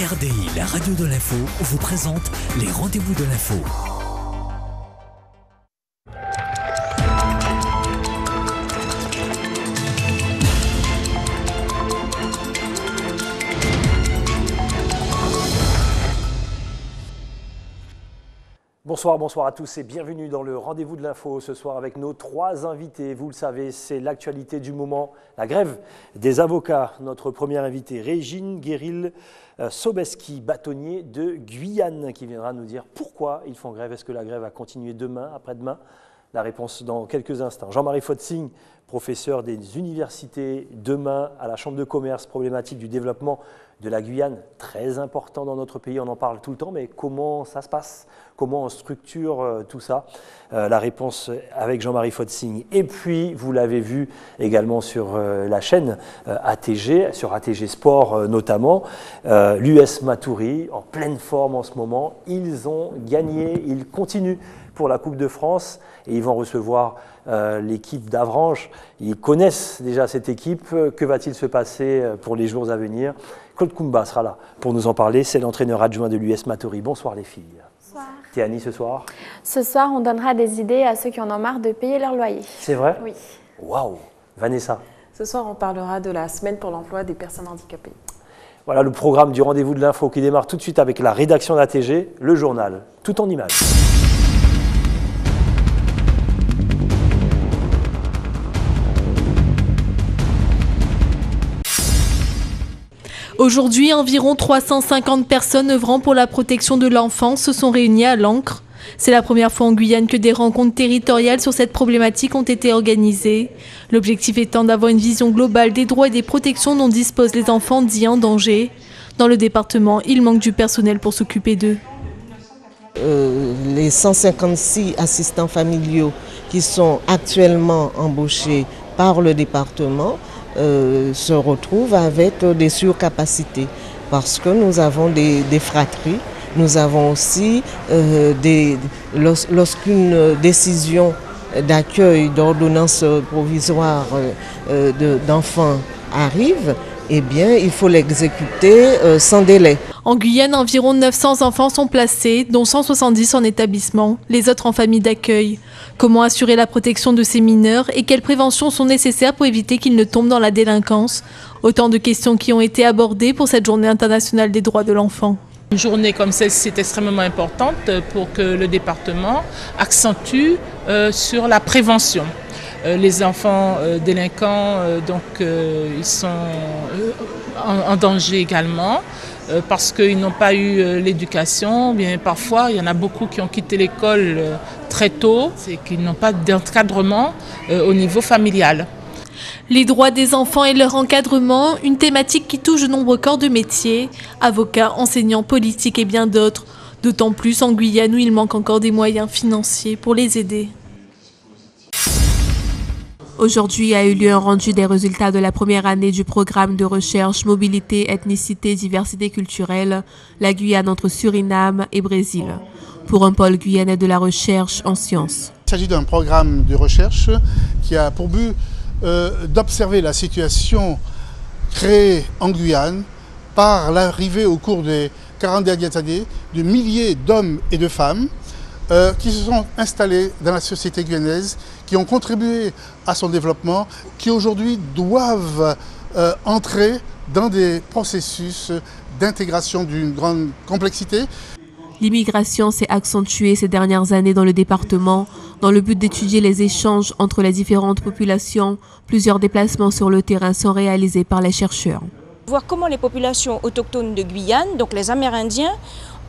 RDI, la radio de l'info, vous présente les rendez-vous de l'info. Bonsoir à tous et bienvenue dans le rendez-vous de l'info ce soir avec nos trois invités. Vous le savez, c'est l'actualité du moment, la grève des avocats. Notre première invitée, Régine Guéril-Sobeski, bâtonnier de Guyane, qui viendra nous dire pourquoi ils font grève. Est-ce que la grève va continuer demain, après-demain? La réponse dans quelques instants. Jean-Marie Fotzing, professeur des universités, demain à la Chambre de commerce, problématique du développement de la Guyane, très important dans notre pays, on en parle tout le temps, mais comment ça se passe? Comment on structure tout ça? La réponse avec Jean-Marie Fotzing. Et puis, vous l'avez vu également sur la chaîne ATG, sur ATG Sport notamment, l'US Matoury, en pleine forme en ce moment, ils ont gagné, ils continuent pour la Coupe de France et ils vont recevoir l'équipe d'Avranches. Ils connaissent déjà cette équipe. Que va-t-il se passer pour les jours à venir? Claude Koumba sera là pour nous en parler. C'est l'entraîneur adjoint de l'US Matoury. Bonsoir les filles. Bonsoir. Théanie, ce soir? Ce soir, on donnera des idées à ceux qui en ont marre de payer leur loyer. C'est vrai? Oui. Waouh! Vanessa? Ce soir, on parlera de la semaine pour l'emploi des personnes handicapées. Voilà le programme du rendez-vous de l'info qui démarre tout de suite avec la rédaction d'ATG, le journal, tout en images. Aujourd'hui, environ 350 personnes œuvrant pour la protection de l'enfance se sont réunies à l'Ancre. C'est la première fois en Guyane que des rencontres territoriales sur cette problématique ont été organisées. L'objectif étant d'avoir une vision globale des droits et des protections dont disposent les enfants dits en danger. Dans le département, il manque du personnel pour s'occuper d'eux. Les 156 assistants familiaux qui sont actuellement embauchés par le département se retrouvent avec des surcapacités parce que nous avons des fratries, nous avons aussi lorsqu'une décision d'accueil d'ordonnance provisoire d'enfants arrive, eh bien, il faut l'exécuter sans délai. En Guyane, environ 900 enfants sont placés, dont 170 en établissement, les autres en famille d'accueil. Comment assurer la protection de ces mineurs et quelles préventions sont nécessaires pour éviter qu'ils ne tombent dans la délinquance? Autant de questions qui ont été abordées pour cette journée internationale des droits de l'enfant. Une journée comme celle-ci est extrêmement importante pour que le département accentue sur la prévention. Les enfants délinquants, ils sont en danger également parce qu'ils n'ont pas eu l'éducation. Bien parfois, il y en a beaucoup qui ont quitté l'école très tôt et qui n'ont pas d'encadrement au niveau familial. Les droits des enfants et leur encadrement, une thématique qui touche de nombreux corps de métier, avocats, enseignants, politiques et bien d'autres. D'autant plus en Guyane où il manque encore des moyens financiers pour les aider. Aujourd'hui a eu lieu un rendu des résultats de la première année du programme de recherche Mobilité, Ethnicité, Diversité culturelle, la Guyane entre Suriname et Brésil, pour un pôle guyanais de la recherche en sciences. Il s'agit d'un programme de recherche qui a pour but d'observer la situation créée en Guyane par l'arrivée au cours des 40 dernières années de milliers d'hommes et de femmes qui se sont installés dans la société guyanaise, qui ont contribué à son développement, qui aujourd'hui doivent entrer dans des processus d'intégration d'une grande complexité. L'immigration s'est accentuée ces dernières années dans le département. Dans le but d'étudier les échanges entre les différentes populations, plusieurs déplacements sur le terrain sont réalisés par les chercheurs. Voir comment les populations autochtones de Guyane, donc les Amérindiens,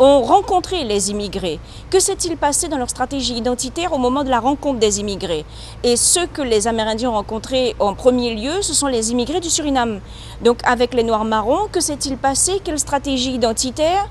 ont rencontré les immigrés. Que s'est-il passé dans leur stratégie identitaire au moment de la rencontre des immigrés? Et ceux que les Amérindiens ont rencontrés en premier lieu, ce sont les immigrés du Suriname. Donc avec les Noirs marrons, que s'est-il passé? Quelle stratégie identitaire?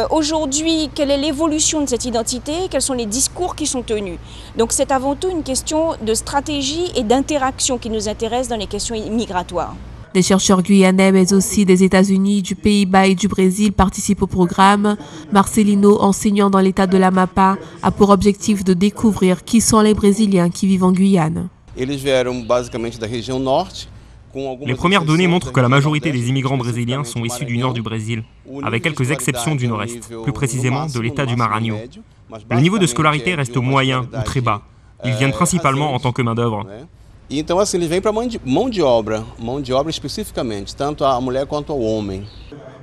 Aujourd'hui, quelle est l'évolution de cette identité? Quels sont les discours qui sont tenus? Donc c'est avant tout une question de stratégie et d'interaction qui nous intéresse dans les questions migratoires. Des chercheurs guyanais, mais aussi des États-Unis, du Pays-Bas et du Brésil participent au programme. Marcelino, enseignant dans l'état de l'Amapá, a pour objectif de découvrir qui sont les Brésiliens qui vivent en Guyane. Eles vieram basicamente da região norte, Les premières données montrent que la majorité des immigrants brésiliens sont issus du nord du Brésil, avec quelques exceptions du nord-est, plus précisément de l'état du Maranhão. Le niveau de scolarité reste moyen ou très bas. Ils viennent principalement en tant que main-d'œuvre. Então, assim, eles vêm para mão de obra especificamente, tanto a mulher quanto ao homem.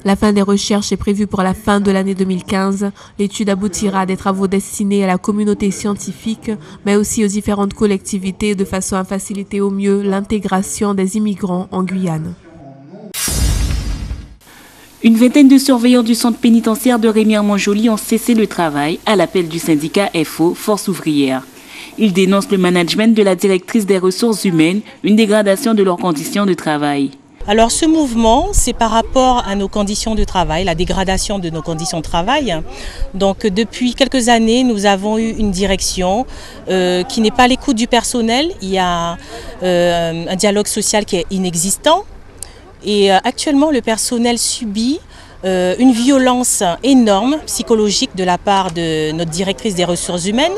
La fin des recherches est prévue pour la fin de l'année 2015. L'étude aboutira à des travaux destinés à la communauté scientifique, mais aussi aux différentes collectivités de façon à faciliter au mieux l'intégration des immigrants en Guyane. Une vingtaine de surveillants du centre pénitentiaire de Rémière-Montjoly ont cessé le travail à l'appel du syndicat FO, Force ouvrière. Ils dénoncent le management de la directrice des ressources humaines, une dégradation de leurs conditions de travail. Alors ce mouvement, c'est par rapport à nos conditions de travail, la dégradation de nos conditions de travail. Donc depuis quelques années, nous avons eu une direction qui n'est pas à l'écoute du personnel. Il y a un dialogue social qui est inexistant. Et actuellement, le personnel subit une violence énorme psychologique de la part de notre directrice des ressources humaines,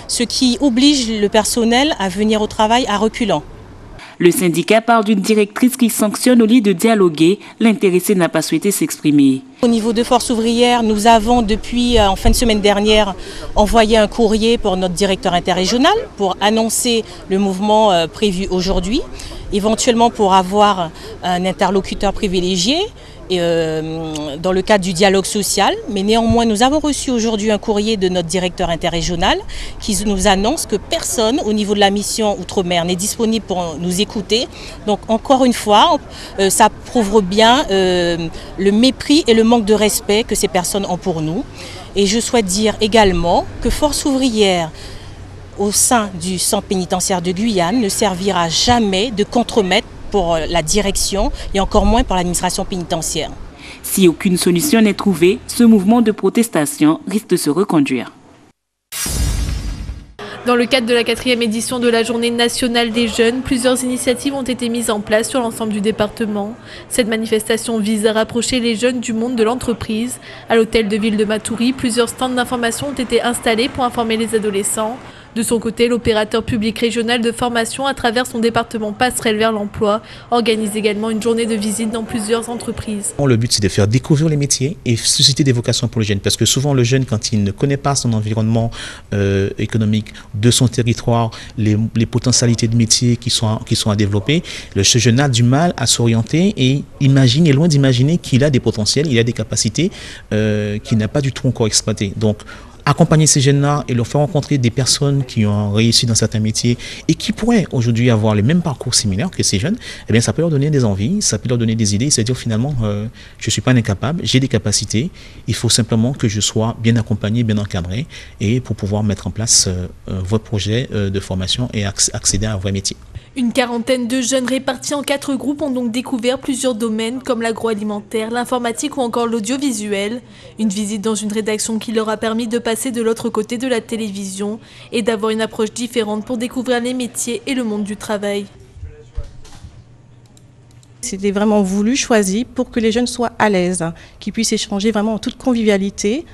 ce qui oblige le personnel à venir au travail à reculons. Le syndicat parle d'une directrice qui sanctionne au lieu de dialoguer. L'intéressé n'a pas souhaité s'exprimer. Au niveau de Force ouvrière, nous avons depuis en fin de semaine dernière envoyé un courrier pour notre directeur interrégional pour annoncer le mouvement prévu aujourd'hui, éventuellement pour avoir un interlocuteur privilégié dans le cadre du dialogue social. Mais néanmoins, nous avons reçu aujourd'hui un courrier de notre directeur interrégional qui nous annonce que personne au niveau de la mission Outre-mer n'est disponible pour nous écouter. Donc encore une fois, ça prouve bien le mépris et le manque de respect que ces personnes ont pour nous. Et je souhaite dire également que Force ouvrière au sein du centre pénitentiaire de Guyane ne servira jamais de contremaître pour la direction et encore moins pour l'administration pénitentiaire. Si aucune solution n'est trouvée, ce mouvement de protestation risque de se reconduire. Dans le cadre de la 4e édition de la Journée nationale des jeunes, plusieurs initiatives ont été mises en place sur l'ensemble du département. Cette manifestation vise à rapprocher les jeunes du monde de l'entreprise. À l'hôtel de ville de Matoury, plusieurs stands d'information ont été installés pour informer les adolescents. De son côté, l'opérateur public régional de formation à travers son département Passerelle vers l'emploi organise également une journée de visite dans plusieurs entreprises. Le but, c'est de faire découvrir les métiers et susciter des vocations pour les jeunes. Parce que souvent, le jeune, quand il ne connaît pas son environnement économique de son territoire, les potentialités de métiers qui sont à développer, ce jeune a du mal à s'orienter et est loin d'imaginer qu'il a des potentiels, il a des capacités qu'il n'a pas du tout encore exploitées. Donc, accompagner ces jeunes-là et leur faire rencontrer des personnes qui ont réussi dans certains métiers et qui pourraient aujourd'hui avoir les mêmes parcours similaires que ces jeunes, eh bien ça peut leur donner des envies, ça peut leur donner des idées, c'est-à-dire finalement je ne suis pas incapable, j'ai des capacités, il faut simplement que je sois bien accompagné, bien encadré et pour pouvoir mettre en place votre projet de formation et accéder à un vrai métier. Une quarantaine de jeunes répartis en 4 groupes ont donc découvert plusieurs domaines comme l'agroalimentaire, l'informatique ou encore l'audiovisuel. Une visite dans une rédaction qui leur a permis de passer de l'autre côté de la télévision et d'avoir une approche différente pour découvrir les métiers et le monde du travail. C'était vraiment voulu, choisi pour que les jeunes soient à l'aise, qu'ils puissent échanger vraiment en toute convivialité.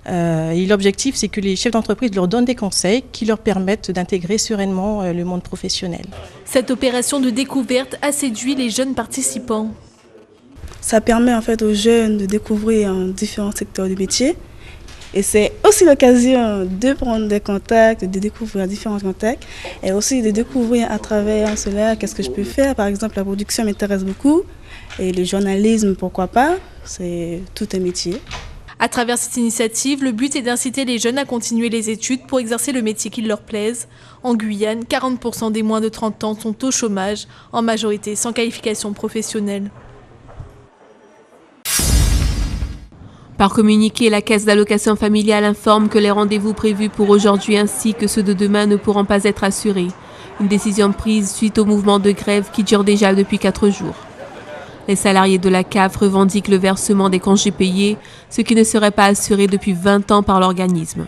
Et l'objectif, c'est que les chefs d'entreprise leur donnent des conseils qui leur permettent d'intégrer sereinement le monde professionnel. Cette opération de découverte a séduit les jeunes participants. Ça permet en fait aux jeunes de découvrir différents secteurs du métier. Et c'est aussi l'occasion de prendre des contacts, de découvrir différents contacts et aussi de découvrir à travers cela qu'est-ce que je peux faire. Par exemple, la production m'intéresse beaucoup et le journalisme, pourquoi pas, c'est tout un métier. À travers cette initiative, le but est d'inciter les jeunes à continuer les études pour exercer le métier qui leur plaise. En Guyane, 40% des moins de 30 ans sont au chômage, en majorité sans qualification professionnelle. Par communiqué, la Caisse d'allocation familiale informe que les rendez-vous prévus pour aujourd'hui ainsi que ceux de demain ne pourront pas être assurés. Une décision prise suite au mouvement de grève qui dure déjà depuis 4 jours. Les salariés de la CAF revendiquent le versement des congés payés, ce qui ne serait pas assuré depuis 20 ans par l'organisme.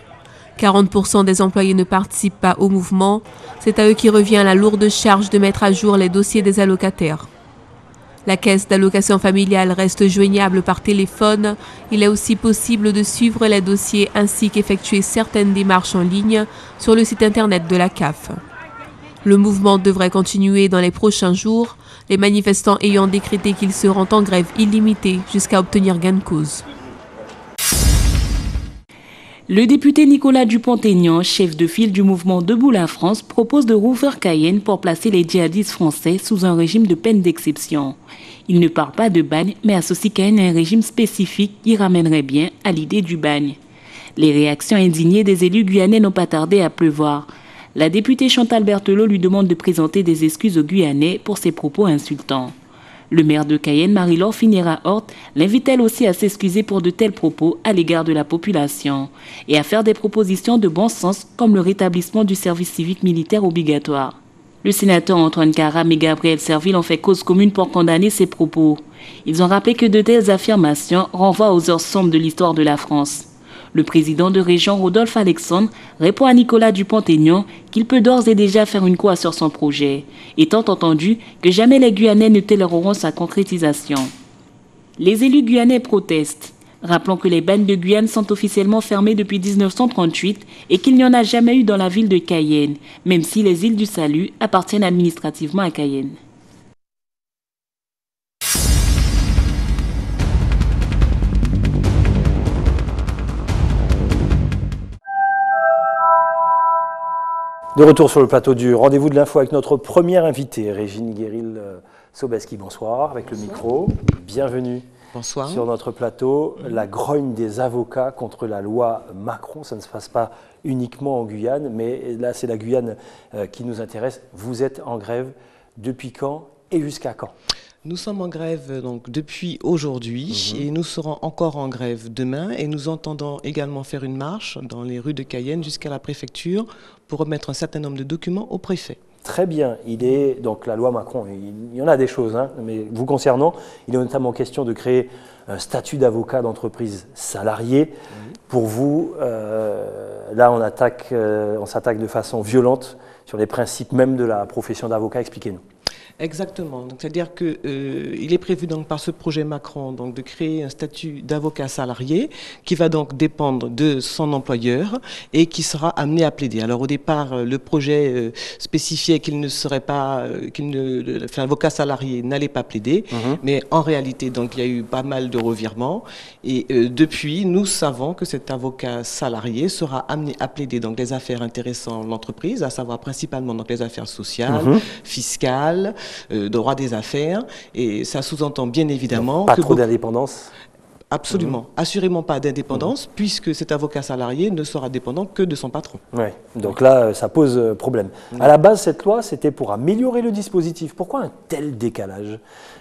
40% des employés ne participent pas au mouvement. C'est à eux qui revient la lourde charge de mettre à jour les dossiers des allocataires. La caisse d'allocation familiale reste joignable par téléphone. Il est aussi possible de suivre les dossiers ainsi qu'effectuer certaines démarches en ligne sur le site internet de la CAF. Le mouvement devrait continuer dans les prochains jours, les manifestants ayant décrété qu'ils seront en grève illimitée jusqu'à obtenir gain de cause. Le député Nicolas Dupont-Aignan, chef de file du mouvement Debout la France, propose de rouvrir Cayenne pour placer les djihadistes français sous un régime de peine d'exception. Il ne parle pas de bagne, mais associe Cayenne à un régime spécifique qui ramènerait bien à l'idée du bagne. Les réactions indignées des élus guyanais n'ont pas tardé à pleuvoir. La députée Chantal Berthelot lui demande de présenter des excuses aux Guyanais pour ses propos insultants. Le maire de Cayenne, Marie-Laure Finera-Hort, l'invite elle aussi à s'excuser pour de tels propos à l'égard de la population et à faire des propositions de bon sens comme le rétablissement du service civique militaire obligatoire. Le sénateur Antoine Karam et Gabriel Serville ont fait cause commune pour condamner ces propos. Ils ont rappelé que de telles affirmations renvoient aux heures sombres de l'histoire de la France. Le président de région, Rodolphe Alexandre, répond à Nicolas Dupont-Aignan qu'il peut d'ores et déjà faire une croix sur son projet, étant entendu que jamais les Guyanais ne toléreront sa concrétisation. Les élus guyanais protestent. Rappelons que les bagnes de Guyane sont officiellement fermées depuis 1938 et qu'il n'y en a jamais eu dans la ville de Cayenne, même si les îles du Salut appartiennent administrativement à Cayenne. De retour sur le plateau du rendez-vous de l'info avec notre première invitée, Régine Guéril-Sobeski. Bonsoir, avec le micro. Bienvenue. Bonsoir. Sur notre plateau. La grogne des avocats contre la loi Macron. Ça ne se passe pas uniquement en Guyane, mais là, c'est la Guyane qui nous intéresse. Vous êtes en grève depuis quand et jusqu'à quand ? Nous sommes en grève donc depuis aujourd'hui et nous serons encore en grève demain et nous entendons également faire une marche dans les rues de Cayenne jusqu'à la préfecture pour remettre un certain nombre de documents au préfet. Très bien. Donc la loi Macron, il y en a des choses, hein, mais vous concernant, il est notamment question de créer un statut d'avocat d'entreprise salarié. Pour vous, là on s'attaque de façon violente sur les principes même de la profession d'avocat. Expliquez-nous. Exactement. C'est-à-dire qu'il est prévu donc par ce projet Macron donc de créer un statut d'avocat salarié qui va donc dépendre de son employeur et qui sera amené à plaider. Alors au départ, le projet spécifiait qu'il ne serait pas, l'avocat salarié n'allait pas plaider, mais en réalité donc il y a eu pas mal de revirements et depuis nous savons que cet avocat salarié sera amené à plaider donc les affaires intéressant l'entreprise, à savoir principalement donc les affaires sociales, fiscales, droit des affaires, et ça sous-entend bien évidemment... Pas trop d'indépendance ? Absolument, assurément pas d'indépendance, puisque cet avocat salarié ne sera dépendant que de son patron. Oui, donc là, ça pose problème. À la base, cette loi, c'était pour améliorer le dispositif. Pourquoi un tel décalage ?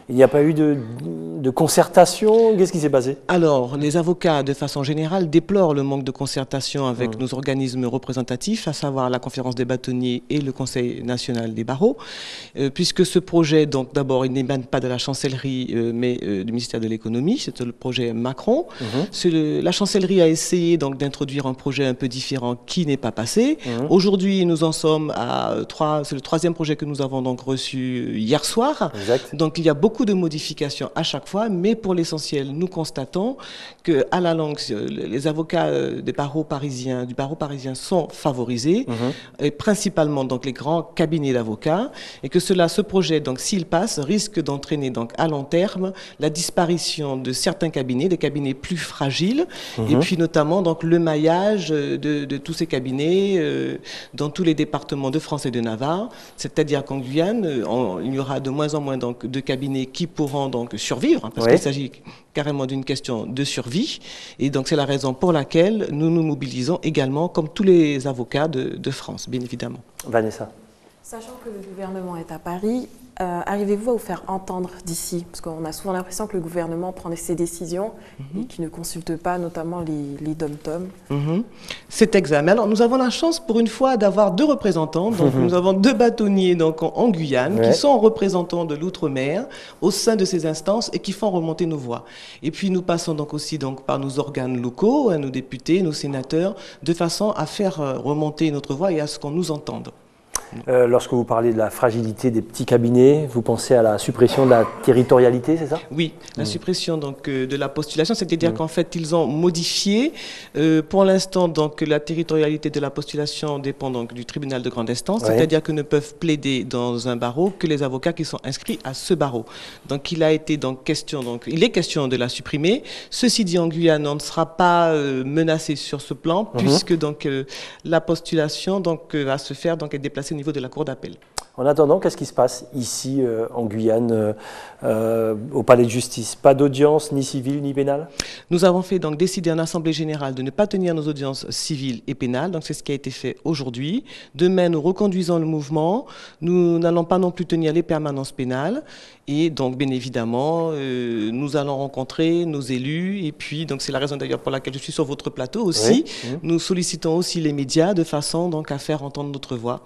Il n'y a pas eu de concertation ? Qu'est-ce qui s'est passé ? Alors, les avocats, de façon générale, déplorent le manque de concertation avec nos organismes représentatifs, à savoir la Conférence des bâtonniers et le Conseil national des barreaux, puisque ce projet, donc d'abord, il n'émane pas de la chancellerie, mais du ministère de l'économie, c'est le projet Macron. La chancellerie a essayé donc d'introduire un projet un peu différent qui n'est pas passé. Aujourd'hui, nous en sommes à c'est le troisième projet que nous avons donc reçu hier soir. Exact. Donc il y a beaucoup de modifications à chaque fois, mais pour l'essentiel, nous constatons que à la longue, les avocats du barreau parisien sont favorisés, et principalement donc les grands cabinets d'avocats, et que ce projet donc s'il passe risque d'entraîner donc à long terme la disparition de certains cabinets, des cabinets plus fragiles, et puis notamment donc le maillage de tous ces cabinets dans tous les départements de France et de Navarre. C'est-à-dire qu'en Guyane, il y aura de moins en moins donc de cabinets qui pourront donc survivre, parce qu'il s'agit carrément d'une question de survie. Et donc c'est la raison pour laquelle nous nous mobilisons également, comme tous les avocats de France, bien évidemment. Vanessa. Sachant que le gouvernement est à Paris, arrivez-vous à vous faire entendre d'ici? Parce qu'on a souvent l'impression que le gouvernement prend ses décisions et qu'il ne consulte pas notamment les dom-toms. C'est exact. Mais alors, nous avons la chance pour une fois d'avoir deux représentants. Donc, nous avons deux bâtonniers donc, en Guyane qui sont représentants de l'outre-mer au sein de ces instances et qui font remonter nos voix. Et puis, nous passons donc aussi donc, par nos organes locaux, nos députés, nos sénateurs, de façon à faire remonter notre voix et à ce qu'on nous entende. Lorsque vous parlez de la fragilité des petits cabinets, vous pensez à la suppression de la territorialité, c'est ça? Oui, la suppression donc, de la postulation, c'est-à-dire qu'en fait, ils ont modifié. Pour l'instant, donc, la territorialité de la postulation dépend donc, du tribunal de grande instance, c'est-à-dire que ne peuvent plaider dans un barreau que les avocats qui sont inscrits à ce barreau. Donc, il est question de la supprimer. Ceci dit, en Guyane, on ne sera pas menacé sur ce plan, puisque donc, la postulation va se faire, donc, être déplacée au niveau de la cour d'appel. En attendant, qu'est-ce qui se passe ici en Guyane, au palais de justice? Pas d'audience ni civile ni pénale? Nous avons fait donc décider en assemblée générale de ne pas tenir nos audiences civiles et pénales. Donc c'est ce qui a été fait aujourd'hui. Demain, nous reconduisons le mouvement. Nous n'allons pas non plus tenir les permanences pénales. Et donc, bien évidemment, nous allons rencontrer nos élus. Et puis, donc c'est la raison d'ailleurs pour laquelle je suis sur votre plateau aussi. Nous sollicitons aussi les médias de façon donc à faire entendre notre voix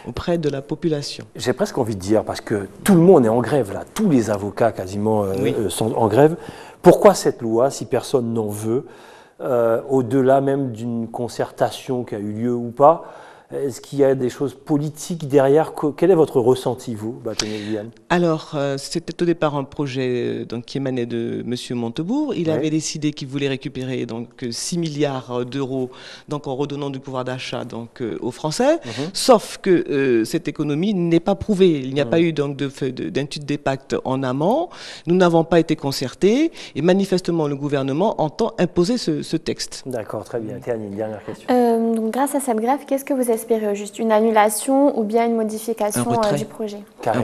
auprès de la population. J'ai presque envie de dire, parce que tout le monde est en grève là, tous les avocats quasiment sont en grève. Pourquoi cette loi, si personne n'en veut, au-delà même d'une concertation qui a eu lieu ou pas? Est-ce qu'il y a des choses politiques derrière? Quel est votre ressenti, vous, Bâtonnier Guyane? Alors, c'était au départ un projet qui émanait de M. Montebourg. Il avait décidé qu'il voulait récupérer donc, 6 milliards d'euros donc, en redonnant du pouvoir d'achat aux Français. Sauf que cette économie n'est pas prouvée. Il n'y a pas eu d'étude d'impact en amont. Nous n'avons pas été concertés. Et manifestement, le gouvernement entend imposer ce texte. D'accord, très bien. Théanie, une dernière question. Donc, grâce à cette grève, qu'est-ce que vous espérez? Juste une annulation ou bien une modification du projet? Un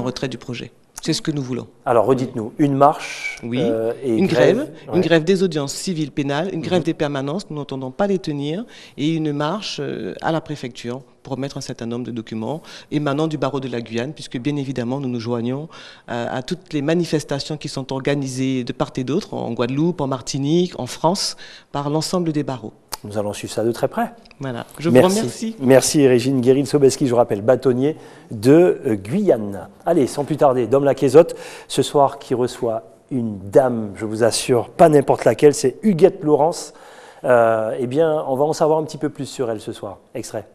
retrait du projet. C'est ce que nous voulons. Alors, redites-nous, une marche et une grève. Une grève des audiences civiles pénales, une grève des permanences, nous n'entendons pas les tenir, et une marche à la préfecture pour remettre un certain nombre de documents émanant du barreau de la Guyane, puisque bien évidemment nous nous joignons à toutes les manifestations qui sont organisées de part et d'autre, en Guadeloupe, en Martinique, en France, par l'ensemble des barreaux. Nous allons suivre ça de très près. Voilà, je vous remercie. Merci Régine Guéril-Sobeski, je vous rappelle, bâtonnier de Guyane. Allez, sans plus tarder, Dom Laquezotte, ce soir qui reçoit une dame, je vous assure, pas n'importe laquelle, c'est Huguette Laurence. Eh bien, on va en savoir un petit peu plus sur elle ce soir. Extrait.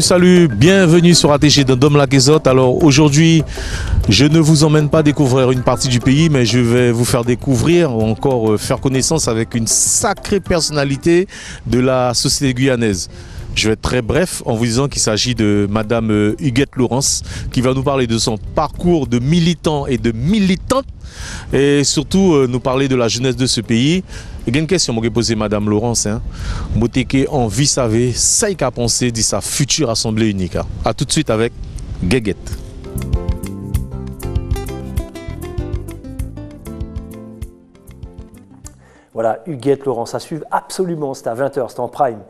Salut, bienvenue sur ATG de Dom Laquezotte. Alors aujourd'hui, je ne vous emmène pas découvrir une partie du pays, mais je vais vous faire découvrir, ou encore faire connaissance avec une sacrée personnalité de la société guyanaise. Je vais être très bref en vous disant qu'il s'agit de Madame Huguette Laurence, qui va nous parler de son parcours de militant et de militante, et surtout nous parler de la jeunesse de ce pays. Il y a une question que je vais poser Madame Laurence. Moteke en vie savait, ça y a pensé de sa future assemblée unique. A tout de suite avec Guéguette. Voilà, Huguette Laurence, à suivre absolument, c'est à 20h, c'est en prime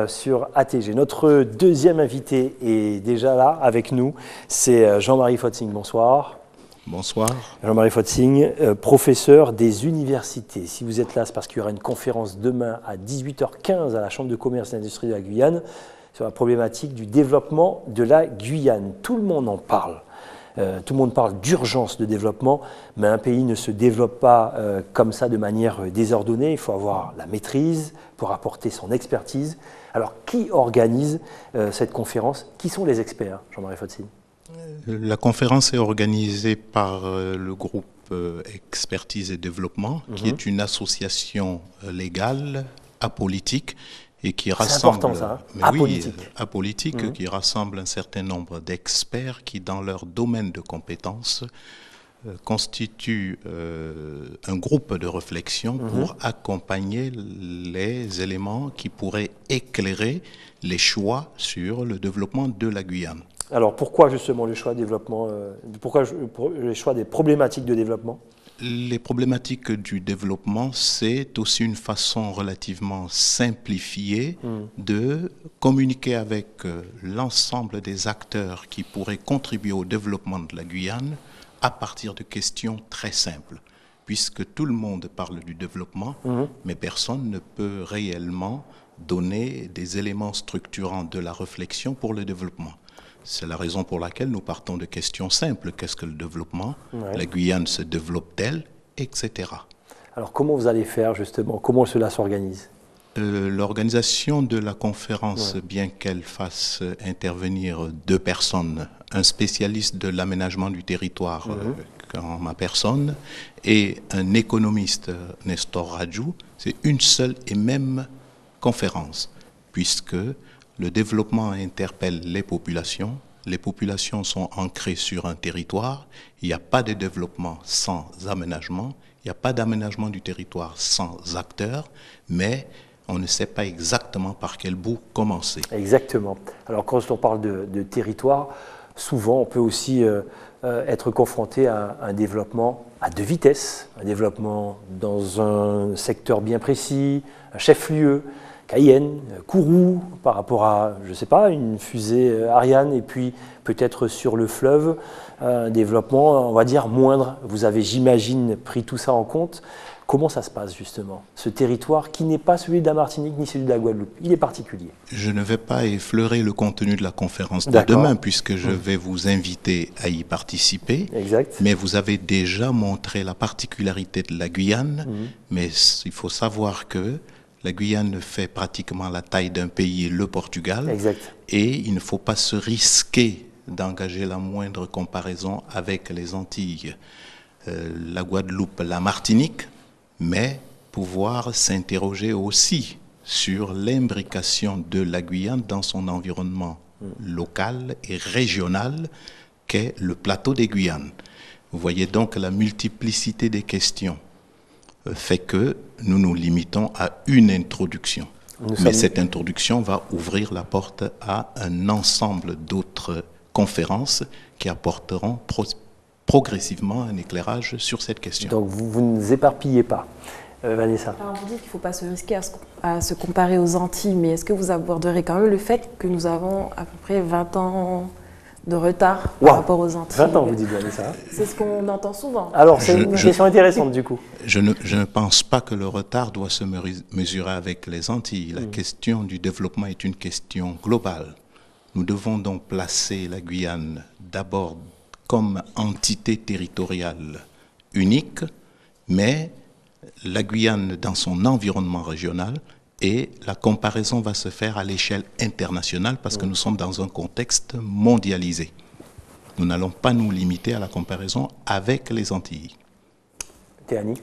sur ATG. Notre deuxième invité est déjà là avec nous, c'est Jean-Marie Fotzing, bonsoir. Bonsoir. Jean-Marie Fotzing, professeur des universités. Si vous êtes là, c'est parce qu'il y aura une conférence demain à 18h15 à la Chambre de commerce et d'industrie de la Guyane sur la problématique du développement de la Guyane. Tout le monde en parle. Tout le monde parle d'urgence de développement, mais un pays ne se développe pas comme ça de manière désordonnée. Il faut avoir la maîtrise pour apporter son expertise. Alors, qui organise cette conférence? Qui sont les experts, Jean-Marie Fotzing? La conférence est organisée par le groupe Expertise et Développement, qui est une association légale, apolitique, et qui rassemble, important, ça, apolitique. Apolitique, qui rassemble un certain nombre d'experts qui, dans leur domaine de compétences, constituent un groupe de réflexion pour accompagner les éléments qui pourraient éclairer les choix sur le développement de la Guyane. Alors pourquoi justement le choix de développement, pourquoi le choix des problématiques de développement? Les problématiques du développement, c'est aussi une façon relativement simplifiée de communiquer avec l'ensemble des acteurs qui pourraient contribuer au développement de la Guyane à partir de questions très simples. Puisque tout le monde parle du développement, mais personne ne peut réellement donner des éléments structurants de la réflexion pour le développement. C'est la raison pour laquelle nous partons de questions simples. Qu'est-ce que le développement? La Guyane se développe-t-elle? Etc. Alors comment vous allez faire justement? Comment cela s'organise? L'organisation de la conférence, bien qu'elle fasse intervenir 2 personnes, un spécialiste de l'aménagement du territoire, en ma personne, et un économiste, Nestor Radjou, c'est une seule et même conférence, puisque le développement interpelle les populations sont ancrées sur un territoire, il n'y a pas de développement sans aménagement, il n'y a pas d'aménagement du territoire sans acteurs, mais on ne sait pas exactement par quel bout commencer. Exactement. Alors quand on parle de territoire, souvent on peut aussi être confronté à un développement à 2 vitesses, un développement dans un secteur bien précis, un chef-lieu, Cayenne, Kourou, par rapport à, je ne sais pas, une fusée Ariane, et puis peut-être sur le fleuve, un développement, on va dire, moindre. Vous avez, j'imagine, pris tout ça en compte. Comment ça se passe justement, ce territoire qui n'est pas celui de la Martinique ni celui de la Guadeloupe? Il est particulier. Je ne vais pas effleurer le contenu de la conférence de demain, puisque je vais vous inviter à y participer. Exact. Mais vous avez déjà montré la particularité de la Guyane, mais il faut savoir que la Guyane fait pratiquement la taille d'un pays, le Portugal. Exact. Et il ne faut pas se risquer d'engager la moindre comparaison avec les Antilles, la Guadeloupe, la Martinique, mais pouvoir s'interroger aussi sur l'imbrication de la Guyane dans son environnement local et régional qu'est le plateau des Guyanes. Vous voyez donc la multiplicité des questions fait que nous nous limitons à une introduction. Mais cette introduction va ouvrir la porte à un ensemble d'autres conférences qui apporteront progressivement un éclairage sur cette question. Donc vous ne vous éparpillez pas. Vanessa. Alors vous dites qu'il ne faut pas se risquer à se comparer aux Antilles, mais est-ce que vous aborderez quand même le fait que nous avons à peu près 20 ans de retard par rapport aux Antilles? 20 ans, vous dites, Vanessa. C'est ce qu'on entend souvent. Alors, c'est une question intéressante, du coup. Je ne pense pas que le retard doit se mesurer avec les Antilles. La question du développement est une question globale. Nous devons donc placer la Guyane d'abord comme entité territoriale unique, mais la Guyane dans son environnement régional, et la comparaison va se faire à l'échelle internationale parce que nous sommes dans un contexte mondialisé. Nous n'allons pas nous limiter à la comparaison avec les Antilles. Théanie.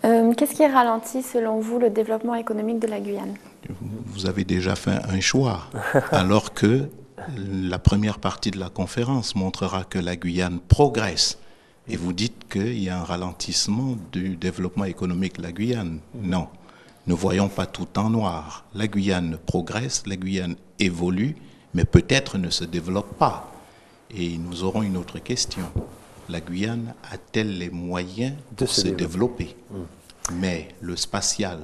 Qu'est-ce qui ralentit, selon vous, le développement économique de la Guyane? Vous avez déjà fait un choix, alors que la première partie de la conférence montrera que la Guyane progresse. Et vous dites qu'il y a un ralentissement du développement économique de la Guyane. Non. Ne voyons pas tout en noir. La Guyane progresse, la Guyane évolue, mais peut-être ne se développe pas. Et nous aurons une autre question. La Guyane a-t-elle les moyens de se développer? Mais le spatial,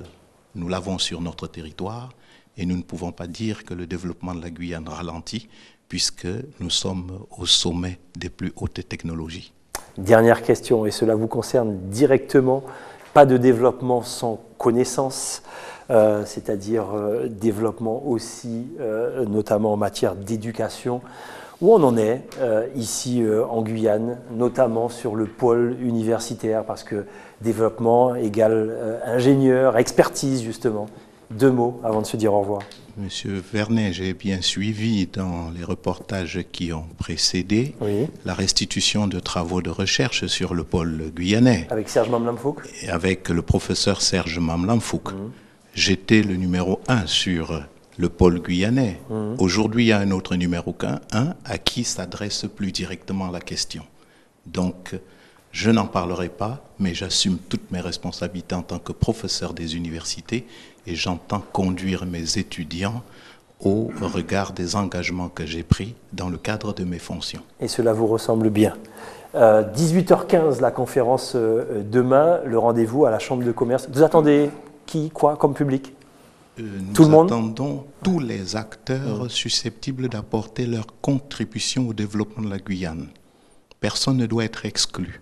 nous l'avons sur notre territoire et nous ne pouvons pas dire que le développement de la Guyane ralentit puisque nous sommes au sommet des plus hautes technologies. Dernière question, et cela vous concerne directement. Pas de développement sans connaissance, c'est-à-dire développement aussi, notamment en matière d'éducation. Où on en est ici en Guyane, notamment sur le pôle universitaire, parce que développement égale ingénieur, expertise justement. 2 mots avant de se dire au revoir. Monsieur Vernet, j'ai bien suivi dans les reportages qui ont précédé la restitution de travaux de recherche sur le pôle guyanais. Avec Serge Mamlamfouk. Et avec le professeur Serge Mamlamfouk. J'étais le numéro 1 sur le pôle guyanais. Aujourd'hui, il y a un autre numéro 1 à qui s'adresse plus directement la question. Donc, je n'en parlerai pas, mais j'assume toutes mes responsabilités en tant que professeur des universités et j'entends conduire mes étudiants au regard des engagements que j'ai pris dans le cadre de mes fonctions. Et cela vous ressemble bien. 18h15, la conférence demain, le rendez-vous à la Chambre de commerce. Vous attendez qui, quoi, comme public? Tout le monde? Nous attendons tous les acteurs susceptibles d'apporter leur contribution au développement de la Guyane. Personne ne doit être exclu.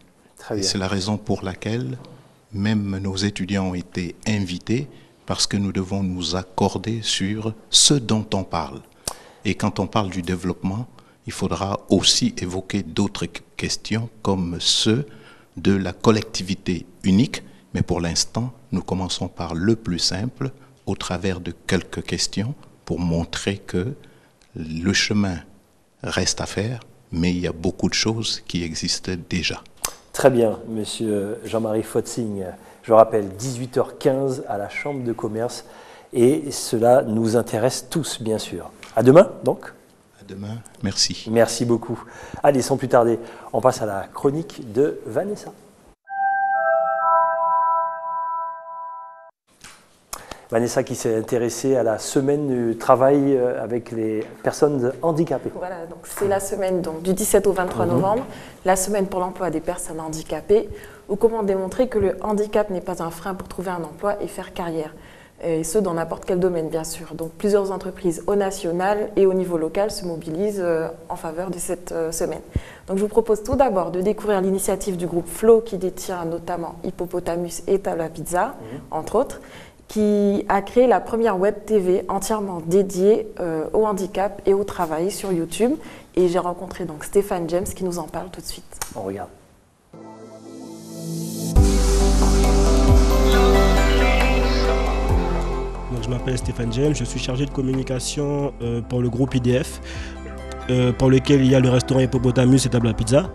Et c'est la raison pour laquelle même nos étudiants ont été invités, parce que nous devons nous accorder sur ce dont on parle. Et quand on parle du développement, il faudra aussi évoquer d'autres questions comme ceux de la collectivité unique. Mais pour l'instant, nous commençons par le plus simple, au travers de quelques questions, pour montrer que le chemin reste à faire, mais il y a beaucoup de choses qui existent déjà. Très bien, monsieur Jean-Marie Fotzing. Je rappelle, 18h15 à la Chambre de commerce, et cela nous intéresse tous, bien sûr. À demain, donc. À demain, merci. Merci beaucoup. Allez, sans plus tarder, on passe à la chronique de Vanessa. Vanessa qui s'est intéressée à la semaine du travail avec les personnes handicapées. Voilà, donc c'est la semaine donc, du 17 au 23 novembre, la semaine pour l'emploi des personnes handicapées, ou comment démontrer que le handicap n'est pas un frein pour trouver un emploi et faire carrière. Et ce, dans n'importe quel domaine, bien sûr. Donc plusieurs entreprises au national et au niveau local se mobilisent en faveur de cette semaine. Donc je vous propose tout d'abord de découvrir l'initiative du groupe Flow qui détient notamment Hippopotamus et Table à Pizza, entre autres, qui a créé la première web TV entièrement dédiée au handicap et au travail sur YouTube. Et j'ai rencontré donc Stéphane James qui nous en parle tout de suite. On regarde. Donc, je m'appelle Stéphane James, je suis chargé de communication pour le groupe IDF, pour lequel il y a le restaurant Hippopotamus et Table à Pizza.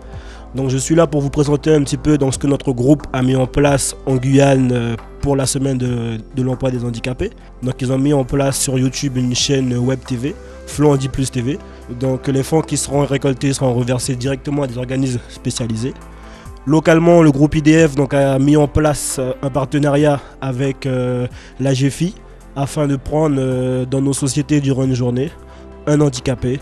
Donc je suis là pour vous présenter un petit peu dans ce que notre groupe a mis en place en Guyane pour la semaine de l'emploi des handicapés. Donc ils ont mis en place sur YouTube une chaîne web TV, Flow Handi Plus TV. Donc les fonds qui seront récoltés seront reversés directement à des organismes spécialisés. Localement, le groupe IDF donc, a mis en place un partenariat avec la GFI afin de prendre dans nos sociétés durant une journée un handicapé,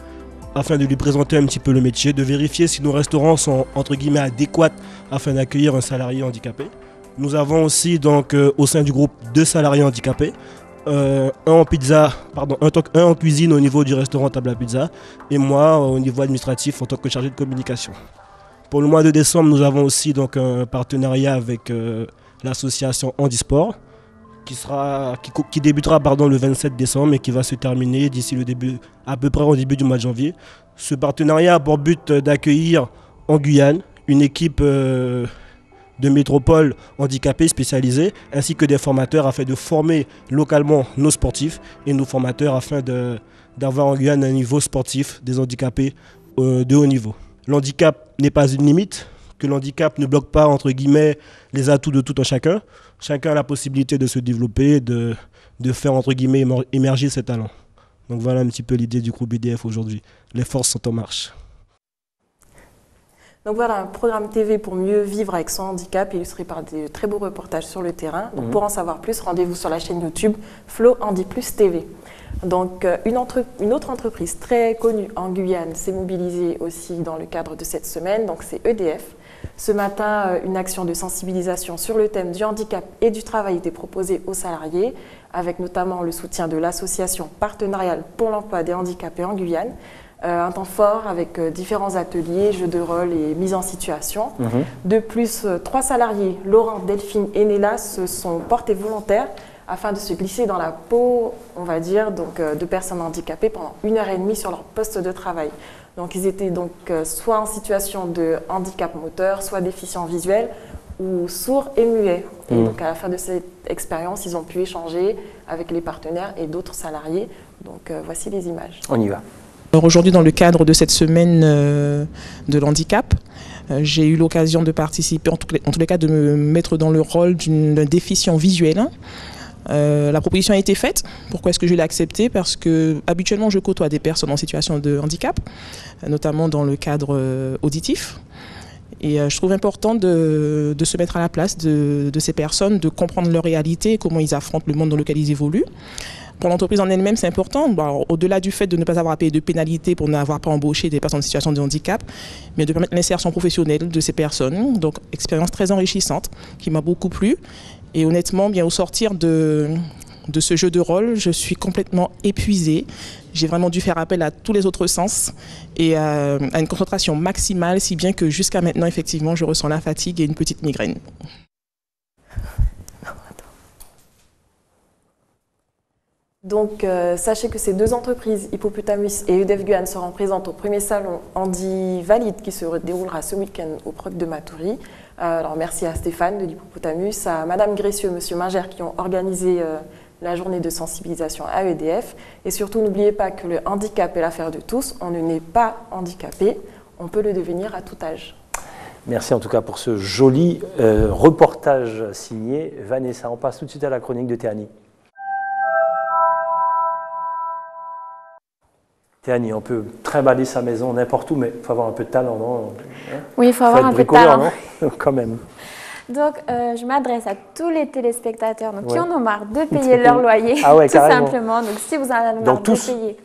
afin de lui présenter un petit peu le métier, de vérifier si nos restaurants sont entre guillemets adéquats afin d'accueillir un salarié handicapé. Nous avons aussi donc au sein du groupe 2 salariés handicapés, un en cuisine au niveau du restaurant Table à Pizza et moi au niveau administratif en tant que chargé de communication. Pour le mois de décembre, nous avons aussi donc un partenariat avec l'association Handisport qui débutera le 27 décembre et qui va se terminer d'ici à peu près au début du mois de janvier. Ce partenariat a pour but d'accueillir en Guyane une équipe de métropole handicapée spécialisée ainsi que des formateurs afin de former localement nos sportifs et nos formateurs afin d'avoir en Guyane un niveau sportif des handicapés de haut niveau. L'handicap n'est pas une limite, que l'handicap ne bloque pas entre guillemets les atouts de tout un chacun. Chacun a la possibilité de se développer, de faire entre guillemets émerger ses talents. Donc voilà un petit peu l'idée du groupe IDF aujourd'hui. Les forces sont en marche. Donc voilà un programme TV pour mieux vivre avec son handicap illustré par des très beaux reportages sur le terrain. Donc pour en savoir plus, rendez-vous sur la chaîne YouTube Flow Handi Plus TV. Donc une autre entreprise très connue en Guyane s'est mobilisée aussi dans le cadre de cette semaine, donc c'est EDF. Ce matin, une action de sensibilisation sur le thème du handicap et du travail était proposée aux salariés, avec notamment le soutien de l'association partenariale pour l'emploi des handicapés en Guyane. Un temps fort avec différents ateliers, jeux de rôle et mise en situation. De plus, 3 salariés, Laurent, Delphine et Néla, se sont portés volontaires afin de se glisser dans la peau, on va dire, donc, de personnes handicapées pendant 1h30 sur leur poste de travail. Donc ils étaient donc soit en situation de handicap moteur, soit déficient visuel ou sourds et muets. Et donc à la fin de cette expérience, ils ont pu échanger avec les partenaires et d'autres salariés. Donc voici les images. On y va. Alors aujourd'hui, dans le cadre de cette semaine de l'handicap, j'ai eu l'occasion de participer, en tous les cas de me mettre dans le rôle d'un déficient visuel. La proposition a été faite. Pourquoi est-ce que je l'ai acceptée? Parce que habituellement je côtoie des personnes en situation de handicap, notamment dans le cadre auditif. Et je trouve important de se mettre à la place de ces personnes, de comprendre leur réalité, comment ils affrontent le monde dans lequel ils évoluent. Pour l'entreprise en elle-même, c'est important. Bon, au-delà du fait de ne pas avoir à payer de pénalités pour n'avoir pas embauché des personnes en situation de handicap, mais de permettre l'insertion professionnelle de ces personnes. Donc, expérience très enrichissante qui m'a beaucoup plu. Et honnêtement, bien au sortir de ce jeu de rôle, je suis complètement épuisée. J'ai vraiment dû faire appel à tous les autres sens et à une concentration maximale, si bien que jusqu'à maintenant, effectivement, je ressens la fatigue et une petite migraine. Donc, sachez que ces deux entreprises, Hippopotamus et EDF Guyane, seront présentes au premier salon Handi Valide qui se déroulera ce week-end au PROC de Matoury. Alors, merci à Stéphane de l'Hippopotamus, à Madame Gressieux, Monsieur Manger qui ont organisé la journée de sensibilisation à EDF. Et surtout, n'oubliez pas que le handicap est l'affaire de tous. On ne naît pas handicapé, on peut le devenir à tout âge. Merci en tout cas pour ce joli reportage signé Vanessa. On passe tout de suite à la chronique de Théanie. Théanie, on peut trimballer sa maison n'importe où, mais il faut avoir un peu de talent, non? Oui, il faut avoir un peu de talent. Non quand même. Donc, je m'adresse à tous les téléspectateurs qui en ont marre de payer leur loyer, tout carrément. Simplement. Donc, si vous en avez marre de payer,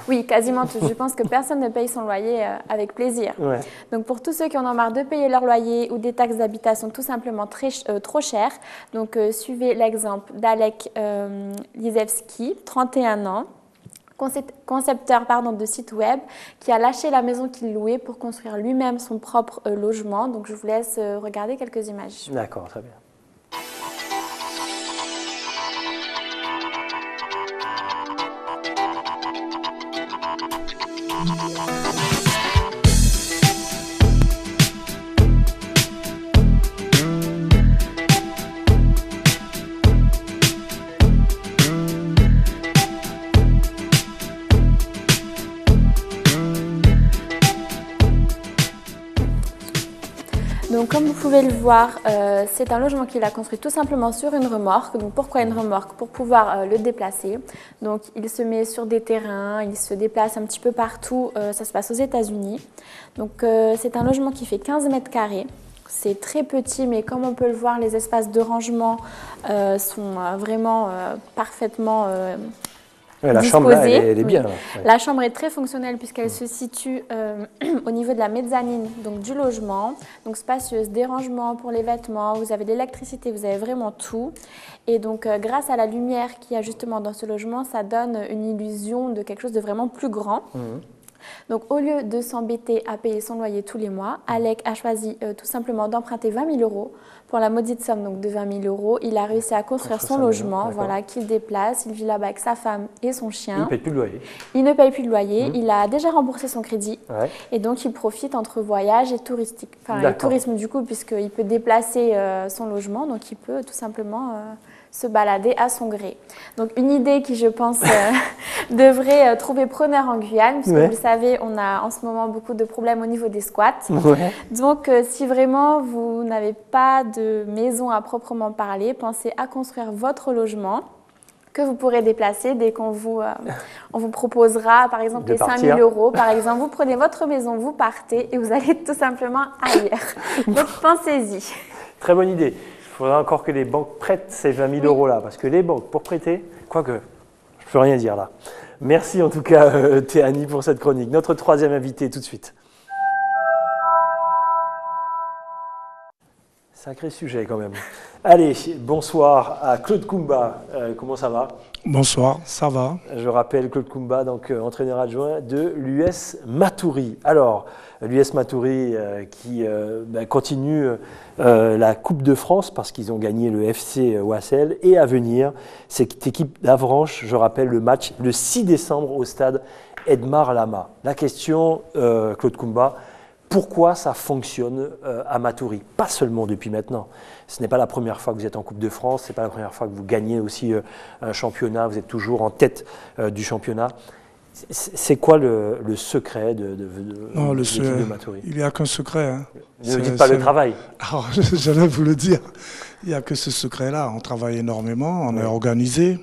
oui, quasiment tous. Je pense que personne ne paye son loyer avec plaisir. Ouais. Donc, pour tous ceux qui en ont marre de payer leur loyer ou des taxes d'habitation tout simplement trop chères, donc suivez l'exemple d'Alek Lizewski, 31 ans. Concepteur de site web qui a lâché la maison qu'il louait pour construire lui-même son propre logement. Donc je vous laisse regarder quelques images. D'accord, très bien. Donc, comme vous pouvez le voir, c'est un logement qu'il a construit tout simplement sur une remorque. Donc, pourquoi une remorque? Pour pouvoir le déplacer. Donc, il se met sur des terrains, il se déplace un petit peu partout. Ça se passe aux États-Unis. Donc, c'est un logement qui fait 15 mètres carrés. C'est très petit, mais comme on peut le voir, les espaces de rangement sont vraiment parfaitement la chambre, là, elle est bien. Oui. Ouais. La chambre est très fonctionnelle puisqu'elle se situe au niveau de la mezzanine donc du logement. Donc spacieuse, des rangements pour les vêtements, vous avez l'électricité, vous avez vraiment tout. Et donc grâce à la lumière qu'il y a justement dans ce logement, ça donne une illusion de quelque chose de vraiment plus grand. Donc, au lieu de s'embêter à payer son loyer tous les mois, Alec a choisi tout simplement d'emprunter 20 000 € pour la maudite somme donc, de 20 000 €. Il a réussi à construire son logement, voilà, qu'il déplace. Il vit là-bas avec sa femme et son chien. Il ne paye plus de loyer. Il ne paye plus de loyer. Il a déjà remboursé son crédit. Et donc, il profite entre voyage et touristique. Enfin, et tourisme du coup, puisqu'il peut déplacer son logement. Donc, il peut tout simplement se balader à son gré. Donc une idée qui, je pense, devrait trouver preneur en Guyane, puisque vous le savez, on a en ce moment beaucoup de problèmes au niveau des squats. Donc si vraiment vous n'avez pas de maison à proprement parler, pensez à construire votre logement que vous pourrez déplacer dès qu'on vous, on vous proposera, par exemple, les 5 000 €. Par exemple, vous prenez votre maison, vous partez et vous allez tout simplement ailleurs. Donc pensez-y. Très bonne idée. Il faudra encore que les banques prêtent ces 20 000 € là, parce que les banques, pour prêter, quoique, je ne peux rien dire là. Merci en tout cas, Théanie, pour cette chronique. Notre troisième invité, tout de suite. Sacré sujet quand même. Allez, bonsoir à Claude Koumba. Comment ça va? Bonsoir, ça va. Je rappelle Claude Koumba, donc entraîneur adjoint de l'US Matoury. Alors, l'US Matoury qui continue la Coupe de France parce qu'ils ont gagné le FC Wassel. Et à venir, cette équipe d'Avranches, je rappelle le match le 6 décembre au stade Edmar Lama. La question, Claude Koumba, pourquoi ça fonctionne à Matoury? Pas seulement depuis maintenant. Ce n'est pas la première fois que vous êtes en Coupe de France, ce n'est pas la première fois que vous gagnez aussi un championnat, vous êtes toujours en tête du championnat. C'est quoi le secret de l'équipe de Matoury? Il n'y a qu'un secret. Hein. Ne dites pas le travail. Alors, j'allais vous le dire. Il n'y a que ce secret-là. On travaille énormément, on est organisé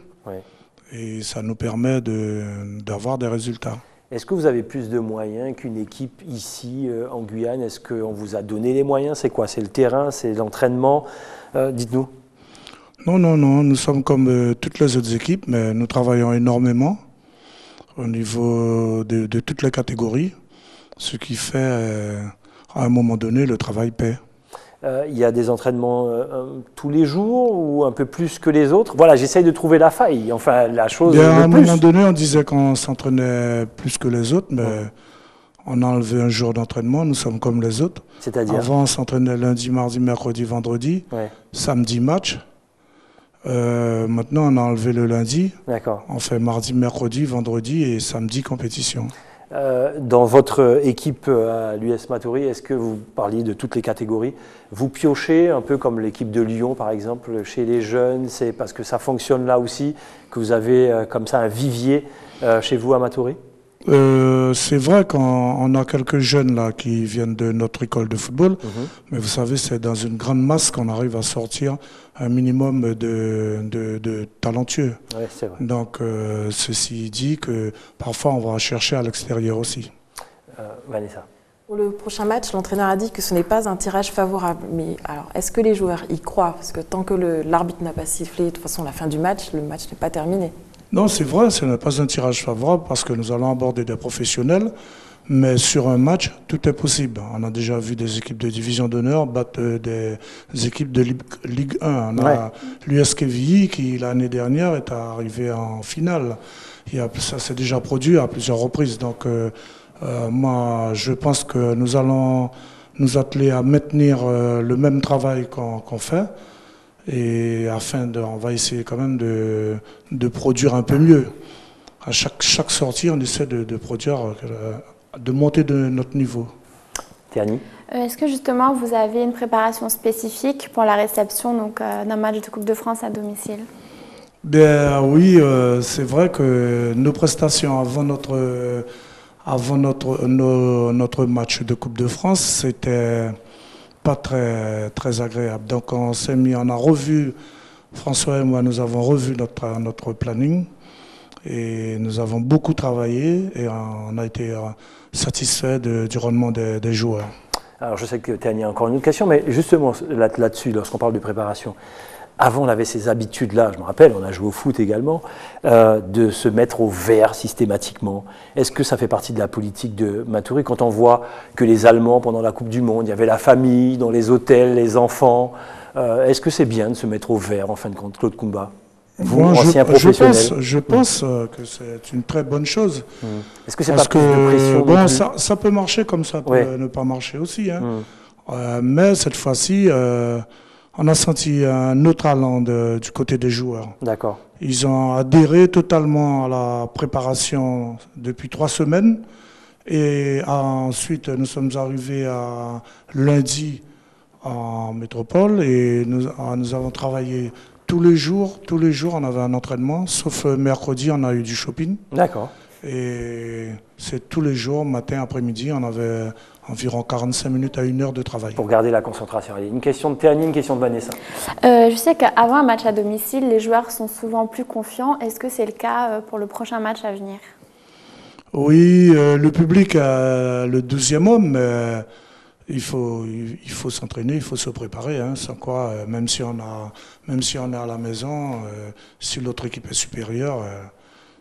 et ça nous permet d'avoir des résultats. Est-ce que vous avez plus de moyens qu'une équipe ici en Guyane? Est-ce qu'on vous a donné les moyens? C'est quoi? C'est le terrain? C'est l'entraînement? Dites-nous. Non, non, non, nous sommes comme toutes les autres équipes, mais nous travaillons énormément au niveau de toutes les catégories, ce qui fait, à un moment donné, le travail paie. Il y a des entraînements tous les jours ou un peu plus que les autres? Voilà, j'essaye de trouver la faille, enfin la chose. À un moment donné, on disait qu'on s'entraînait plus que les autres, mais on a enlevé un jour d'entraînement, nous sommes comme les autres. C'est-à-dire? Avant, on s'entraînait lundi, mardi, mercredi, vendredi, samedi match. Maintenant, on a enlevé le lundi. D'accord. On fait mardi, mercredi, vendredi et samedi compétition. Dans votre équipe à l'US Matoury, est-ce que vous parliez de toutes les catégories? Vous piochez un peu comme l'équipe de Lyon, par exemple, chez les jeunes? C'est parce que ça fonctionne là aussi que vous avez comme ça un vivier chez vous à Matoury? C'est vrai qu'on a quelques jeunes là qui viennent de notre école de football, mais vous savez, c'est dans une grande masse qu'on arrive à sortir un minimum de talentueux. Ouais, c'est vrai. Donc, ceci dit que parfois on va chercher à l'extérieur aussi. Vanessa. Pour le prochain match, l'entraîneur a dit que ce n'est pas un tirage favorable. Mais alors, est-ce que les joueurs y croient? Parce que tant que l'arbitre n'a pas sifflé, de toute façon, la fin du match, le match n'est pas terminé. Non, c'est vrai, ce n'est pas un tirage favorable parce que nous allons aborder des professionnels, mais sur un match, tout est possible. On a déjà vu des équipes de division d'honneur battre des équipes de Ligue 1. On a l'USKVI qui, l'année dernière, est arrivé en finale. Ça s'est déjà produit à plusieurs reprises. Donc, moi, je pense que nous allons nous atteler à maintenir le même travail qu'on fait. Et on va essayer quand même de produire un peu mieux. À chaque sortie, on essaie de produire, de monter de notre niveau. Théanie? Est-ce que justement vous avez une préparation spécifique pour la réception d'un match de Coupe de France à domicile? Ben oui, c'est vrai que nos prestations avant notre match de Coupe de France, c'était pas très agréable. Donc on a revu, François et moi, nous avons revu notre planning et nous avons beaucoup travaillé et on a été satisfait du rendement des joueurs. Alors je sais que Théanie a encore une autre question, mais justement là-dessus, lorsqu'on parle de préparation, avant on avait ces habitudes-là, je me rappelle, on a joué au foot également, de se mettre au vert systématiquement. Est-ce que ça fait partie de la politique de Matoury quand on voit que les Allemands, pendant la Coupe du Monde, il y avait la famille dans les hôtels, les enfants? Est-ce que c'est bien de se mettre au vert en fin de compte, Claude Koumba? Vous, ancien professionnel. Je pense que c'est une très bonne chose. Est-ce que c'est pas plus de pression? Bon, ça peut marcher comme ça peut ne pas marcher aussi. Hein. Mais cette fois-ci, on a senti un autre allant du côté des joueurs. D'accord. Ils ont adhéré totalement à la préparation depuis 3 semaines. Et ensuite, nous sommes arrivés à lundi en métropole et nous avons travaillé tous les jours, on avait un entraînement, sauf mercredi, on a eu du shopping. D'accord. Et c'est tous les jours, matin, après-midi, on avait environ 45 minutes à 1 heure de travail. Pour garder la concentration. Allez, une question de Théanie, une question de Vanessa. Je sais qu'avant un match à domicile, les joueurs sont souvent plus confiants. Est-ce que c'est le cas pour le prochain match à venir? Oui, le public a le 12e homme, mais il faut s'entraîner, il faut se préparer, hein, sans quoi, même si on est à la maison, si l'autre équipe est supérieure,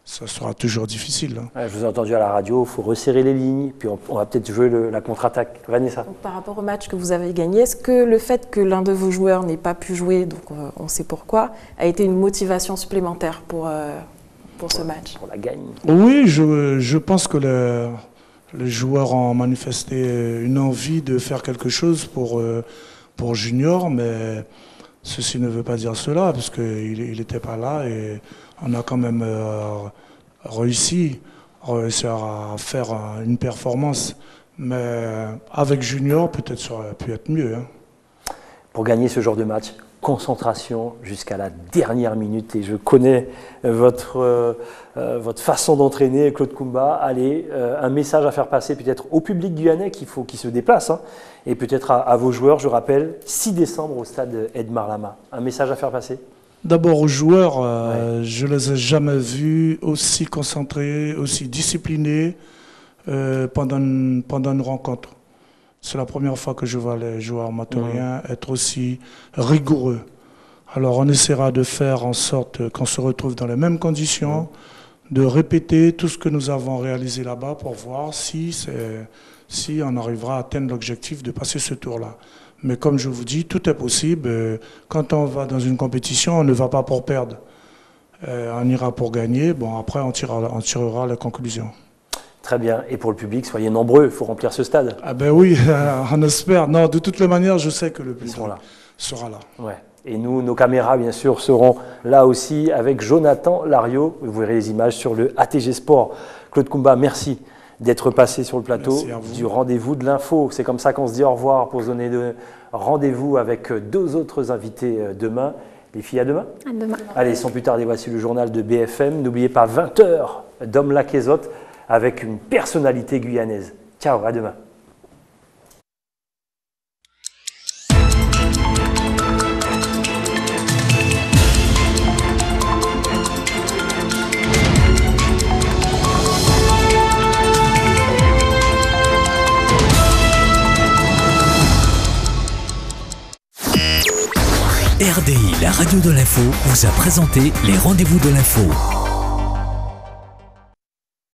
ça sera toujours difficile. Hein. Ouais, je vous ai entendu à la radio, il faut resserrer les lignes, puis on va peut-être jouer la contre-attaque. Vanessa. Donc, par rapport au match que vous avez gagné, est-ce que le fait que l'un de vos joueurs n'ait pas pu jouer, donc on sait pourquoi, a été une motivation supplémentaire pour ce match? Pour la gagne. Oui, je pense que les joueurs ont manifesté une envie de faire quelque chose pour Junior, mais ceci ne veut pas dire cela, parce qu'il n'était pas là et on a quand même réussi à faire une performance. Mais avec Junior, peut-être ça aurait pu être mieux. Hein. Pour gagner ce genre de match, concentration jusqu'à la dernière minute. Et je connais votre façon d'entraîner, Claude Koumba. Allez, un message à faire passer peut-être au public guyanais qui se déplace, hein, et peut-être à vos joueurs. Je rappelle, 6 décembre au stade Edmar Lama. Un message à faire passer? D'abord aux joueurs, je ne les ai jamais vus aussi concentrés, aussi disciplinés pendant une rencontre. C'est la première fois que je vois les joueurs maturiens être aussi rigoureux. Alors on essaiera de faire en sorte qu'on se retrouve dans les mêmes conditions, de répéter tout ce que nous avons réalisé là-bas pour voir si on arrivera à atteindre l'objectif de passer ce tour-là. Mais comme je vous dis, tout est possible. Quand on va dans une compétition, on ne va pas pour perdre. On ira pour gagner. Bon, après, on tirera la conclusion. Très bien. Et pour le public, soyez nombreux, il faut remplir ce stade. Ah ben oui, on espère. Non, de toutes les manières, je sais que le public sera là. Ouais. Et nous, nos caméras, bien sûr, seront là aussi avec Jonathan Lariot. Vous verrez les images sur le ATG Sport. Claude Koumba, merci d'être passé sur le plateau du rendez-vous de l'info. C'est comme ça qu'on se dit au revoir pour se donner rendez-vous avec 2 autres invités demain. Les filles, à demain. À demain. Allez, sans plus tarder, voici le journal de BFM. N'oubliez pas 20h, Dom Laquezotte avec une personnalité guyanaise. Ciao, à demain. RDI, la radio de l'info, vous a présenté les rendez-vous de l'info.